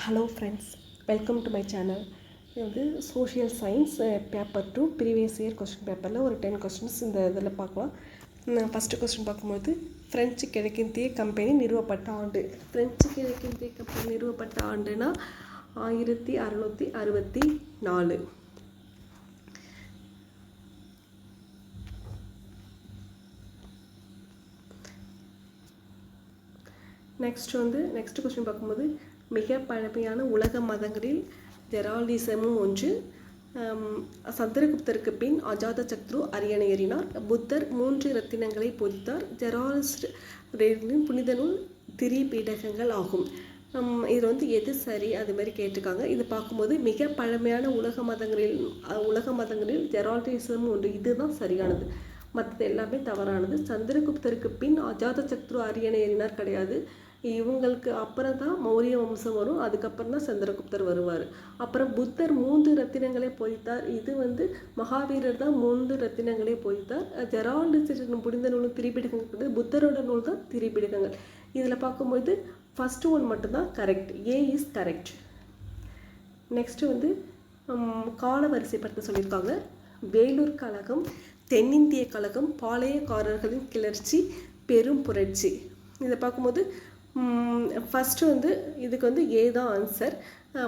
Hello friends, welcome to my channel. இது வந்து social science paper 2 previous year question பேப்பரில் ஒரு 10 கொஸ்டின்ஸ் இந்த இதில் பார்க்கலாம். ஃபஸ்ட்டு கொஸ்டின் பார்க்கும்போது, ஃப்ரெஞ்சு கிழக்கிந்திய கம்பெனி நிறுவப்பட்ட ஆண்டு. ஃப்ரெஞ்சு கிழக்கிந்திய கம்பெனி நிறுவப்பட்ட ஆண்டுனா 1664. நெக்ஸ்ட் கொஸ்டின் பார்க்கும்போது, மிக பழமையான உலக மதங்களில் ஜெரால்டிசமும் ஒன்று. சந்திரகுப்தருக்கு பின் அஜாத சத்ரு அரியணை ஏறினார். புத்தர் 3 ரத்தினங்களை பொதித்தார். ஜெரால்டின் புனித நூல் திரிபீடகங்கள் ஆகும். இது வந்து எது சரி அது மாதிரி கேட்டிருக்காங்க. இது பார்க்கும்போது மிக பழமையான உலக மதங்களில் ஜெரால்டிசம் ஒன்று, இதுதான் சரியானது. மற்றது எல்லாமே தவறானது. சந்திரகுப்தருக்கு பின் அஜாத சத்ரு அரியணை ஏறினார் கிடையாது. இவங்களுக்கு அப்புறம் தான் மௌரிய வம்சம் வரும். அதுக்கப்புறம் தான் சந்திரகுப்தர் வருவார். அப்புறம் புத்தர் 3 ரத்தினங்களை பொதித்தார். இது வந்து மகாவீரர் தான் 3 ரத்தினங்களை பொதித்தார். ஜெரால்டு புனித நூலும் திரிபீடகங்கள், புத்தரோட நூல் தான் திரிபீடகங்கள். இதில் பார்க்கும்போது ஃபஸ்ட்டு ஒன் மட்டும்தான் correct. A is correct. Next வந்து கால வரிசைப்படுத்த சொல்லியிருக்காங்க. வேலூர் கழகம், தென்னிந்திய கழகம், பாளையக்காரர்களின் கிளர்ச்சி, பெரும் புரட்சி. இதை பார்க்கும்போது ஃபஸ்ட்டு வந்து இதுக்கு வந்து ஏ தான் ஆன்சர்.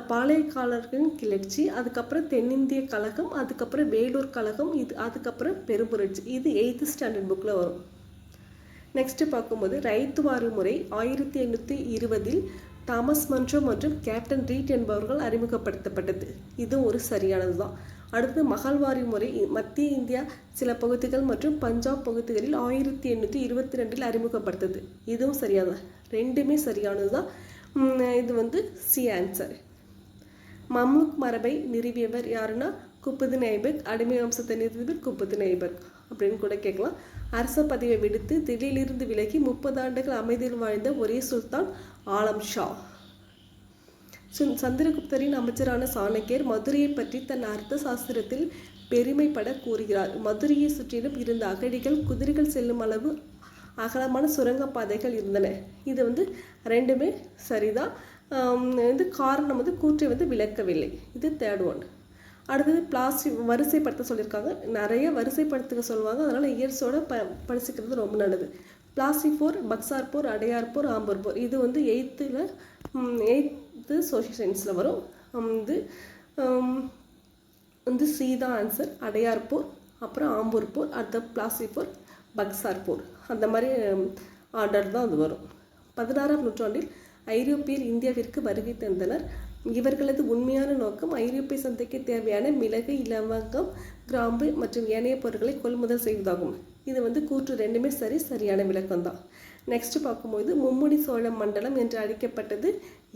பாளையக்காரர்களின் கிளர்ச்சி, அதுக்கப்புறம் தென்னிந்திய கழகம், அதுக்கப்புறம் வேலூர் கழகம், அதுக்கப்புறம் பெரும்புரட்சி. இது 8th ஸ்டாண்டர்ட் புக்கில் வரும். நெக்ஸ்ட்டு பார்க்கும்போது, ரைத்துவாரி முறை 1820 தாமஸ் மன்றோ மற்றும் கேப்டன் ரீட் என்பவர்கள் அறிமுகப்படுத்தப்பட்டது. இதுவும் ஒரு சரியானது தான். அடுத்து மகள்வாரி முறை மத்திய இந்தியா சில பகுதிகள் மற்றும் பஞ்சாப் பகுதிகளில் 1822 அறிமுகப்படுத்தது. இதுவும் சரியானது. ரெண்டுமே சரியானது தான். இது வந்து சி ஆன்சர். மம்லுக் மரபை நிறுவியவர் யாருன்னா குத்துபுதீன் ஐபக். அடிமை வம்சத்தை நிறுவியவர் குத்துபுதீன் ஐபக் அப்படின்னு கூட கேட்கலாம். அரச பதவியை விடுத்து தில்லியிலிருந்து விலகி 30 ஆண்டுகள் அமைதியில் வாழ்ந்த ஒரே சுல்தான் ஆலம் ஷா. சந்திரகுப்தரின் அமைச்சரான சாணக்கியர் மதுரையை பற்றி தன் அர்த்த சாஸ்திரத்தில் பெருமைப்பட கூறுகிறார். மதுரையை சுற்றிலும் இருந்த அகழிகள், குதிரைகள் செல்லும் அளவு அகலமான சுரங்கப்பாதைகள் இருந்தன. இது வந்து ரெண்டுமே சரிதான். இது காரணம் வந்து கூற்றை வந்து விளக்கவில்லை. இது தேர்ட் ஒன். அடுத்தது வரிசைப்படுத்த சொல்லியிருக்காங்க. நிறைய வரிசைப்படுத்துக்க சொல்லுவாங்க. அதனால் இயர்ஸோட படிச்சுக்கிறது ரொம்ப நல்லது. பிளாசிபோர், பக்சார்பூர், அடையார்பூர், ஆம்பூர்பூர். இது வந்து 8th சோஷியல் சயின்ஸில் வரும். வந்து சி தான் ஆன்சர். அடையார்பூர், அப்புறம் ஆம்பூர்பூர், அடுத்த பிளாசிபோர், பக்சார்பூர், அந்த மாதிரி ஆர்டர் தான் அது வரும். 16ஆம் நூற்றாண்டில் ஐரோப்பியர் இந்தியாவிற்கு வருகை தந்தனர். இவர்களது உண்மையான நோக்கம் ஐரோப்பிய சந்தைக்கு தேவையான மிளகு, இலவங்கம், கிராம்பு மற்றும் ஏனைய பொருட்களை கொள்முதல் செய்வதாகும். இது வந்து கூற்று ரெண்டுமே சரியான விளக்கம் தான். நெக்ஸ்ட் பார்க்கும்போது, மும்முடி சோழ மண்டலம் என்று அழைக்கப்பட்டது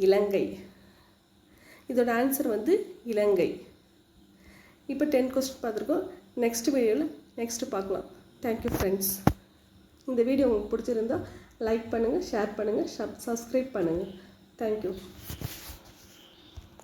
இலங்கை. இதோட ஆன்சர் வந்து இலங்கை. இப்போ 10 கொஸ்டின் பார்த்துருக்கோம். நெக்ஸ்ட் வீடியோவில் பார்க்கலாம். Thank you friends. இந்த வீடியோ உங்களுக்கு பிடிச்சிருந்தா லைக் பண்ணுங்கள், ஷேர் பண்ணுங்கள், சப்ஸ்கிரைப் பண்ணுங்கள். தேங்க்யூ.